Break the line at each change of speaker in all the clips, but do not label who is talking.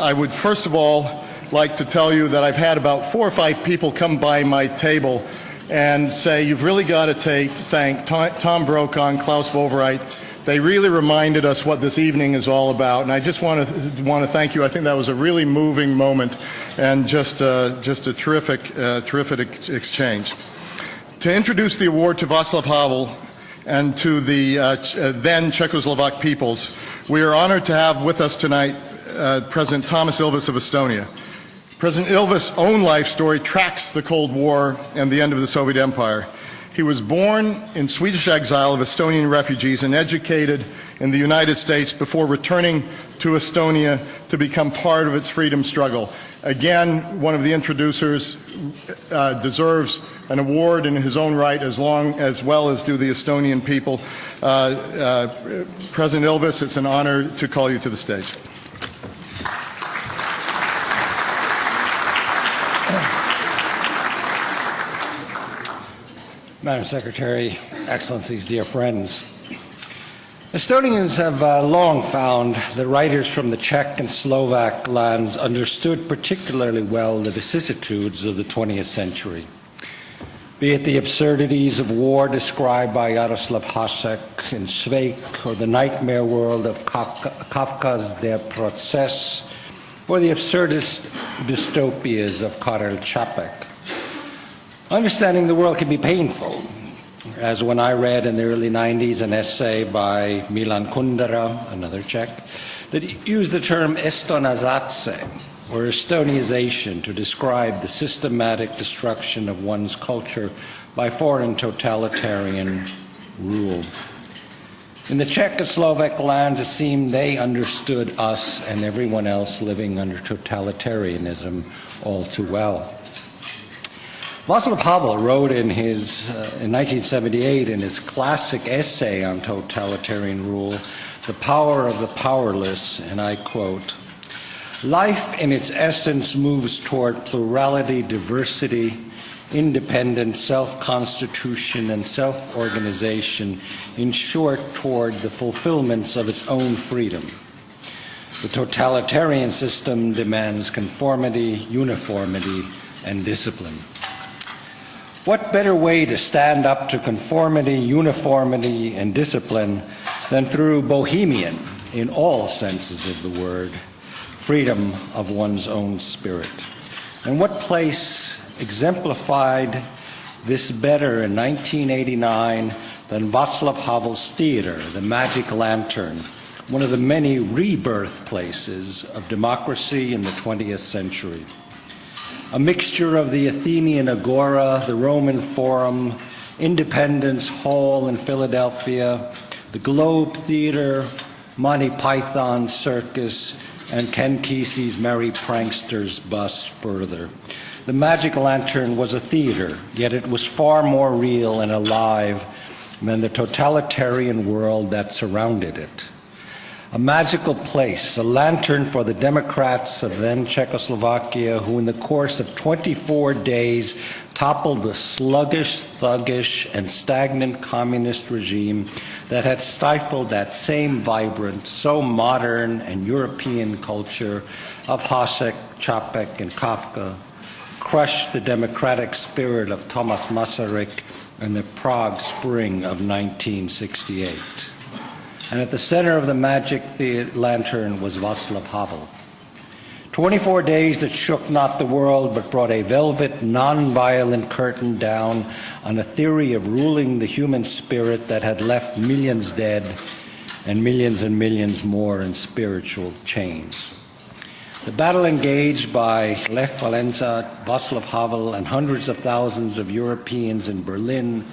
I would first of all like to tell you that I've had about 4 or 5 people come by my table and say, you've really got to thank Tom Brokaw, Klaus Wowereit. They really reminded us what this evening is all about, and I just want to thank you. I think that was a really moving moment and just a terrific exchange. To introduce the award to Vaclav Havel and to the then Czechoslovak peoples, we are honored to have with us tonight President Toomas Ilves of Estonia. President Ilves' own life story tracks the Cold War and the end of the Soviet Empire. He was born in Swedish exile of Estonian refugees and educated in the United States before returning to Estonia to become part of its freedom struggle. Again, one of the introducers deserves an award in his own right, as well as do the Estonian people. President Ilves, it's an honor to call you to the stage.
Madam Secretary, Excellencies, dear friends. Estonians have long found that writers from the Czech and Slovak lands understood particularly well the vicissitudes of the 20th century. Be it the absurdities of war described by Jaroslav Hasek in Sveik, or the nightmare world of Kafka's Der Prozess, or the absurdist dystopias of Karel Čapek. Understanding the world can be painful, as when I read in the early 90s an essay by Milan Kundera, another Czech, that used the term Estonizace, or Estoniization, to describe the systematic destruction of one's culture by foreign totalitarian rule. In the Czech and Slovak lands, it seemed they understood us and everyone else living under totalitarianism all too well. Vaclav Havel wrote in 1978 in his classic essay on totalitarian rule, The Power of the Powerless, and I quote, "Life in its essence moves toward plurality, diversity, independence, self-constitution, and self-organization, in short, toward the fulfillments of its own freedom. The totalitarian system demands conformity, uniformity, and discipline." What better way to stand up to conformity, uniformity, and discipline than through bohemian, in all senses of the word, freedom of one's own spirit? And what place exemplified this better in 1989 than Václav Havel's theater, the Magic Lantern, one of the many rebirth places of democracy in the 20th century? A mixture of the Athenian Agora, the Roman Forum, Independence Hall in Philadelphia, the Globe Theater, Monty Python's Circus, and Ken Kesey's Merry Pranksters Bus further. The Magic Lantern was a theater, yet it was far more real and alive than the totalitarian world that surrounded it. A magical place, a lantern for the Democrats of then Czechoslovakia, who in the course of 24 days toppled the sluggish, thuggish, and stagnant communist regime that had stifled that same vibrant, so modern and European culture of Hasek, Čapek, and Kafka, crushed the democratic spirit of Thomas Masaryk in the Prague spring of 1968. And at the center of the Magic Lantern was Václav Havel. 24 days that shook not the world, but brought a velvet, non-violent curtain down on a theory of ruling the human spirit that had left millions dead and millions more in spiritual chains. The battle engaged by Lech Walesa, Václav Havel, and hundreds of thousands of Europeans in Berlin,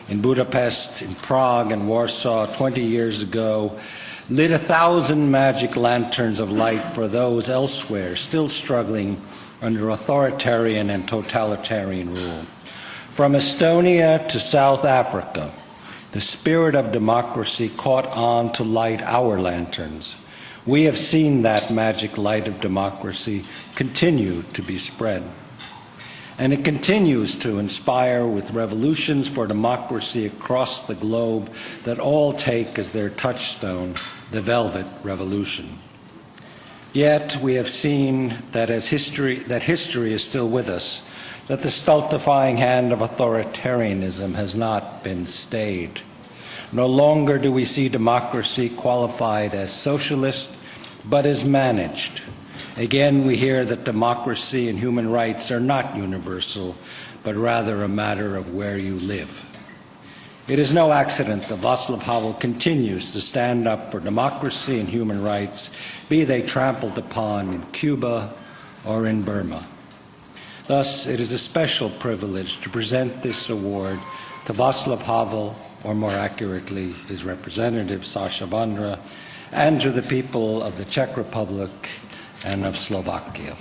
in Budapest, in Prague, and Warsaw 20 years ago, lit 1,000 magic lanterns of light for those elsewhere still struggling under authoritarian and totalitarian rule. From Estonia to South Africa, the spirit of democracy caught on to light our lanterns. We have seen that magic light of democracy continue to be spread. And it continues to inspire with revolutions for democracy across the globe that all take as their touchstone the Velvet Revolution. Yet we have seen that history is still with us, that the stultifying hand of authoritarianism has not been stayed. No longer do we see democracy qualified as socialist, but as managed. Again, we hear that democracy and human rights are not universal, but rather a matter of where you live. It is no accident that Vaclav Havel continues to stand up for democracy and human rights, be they trampled upon in Cuba or in Burma. Thus, it is a special privilege to present this award to Vaclav Havel, or more accurately, his representative, Sasha Vondra, and to the people of the Czech Republic and of Slovakia.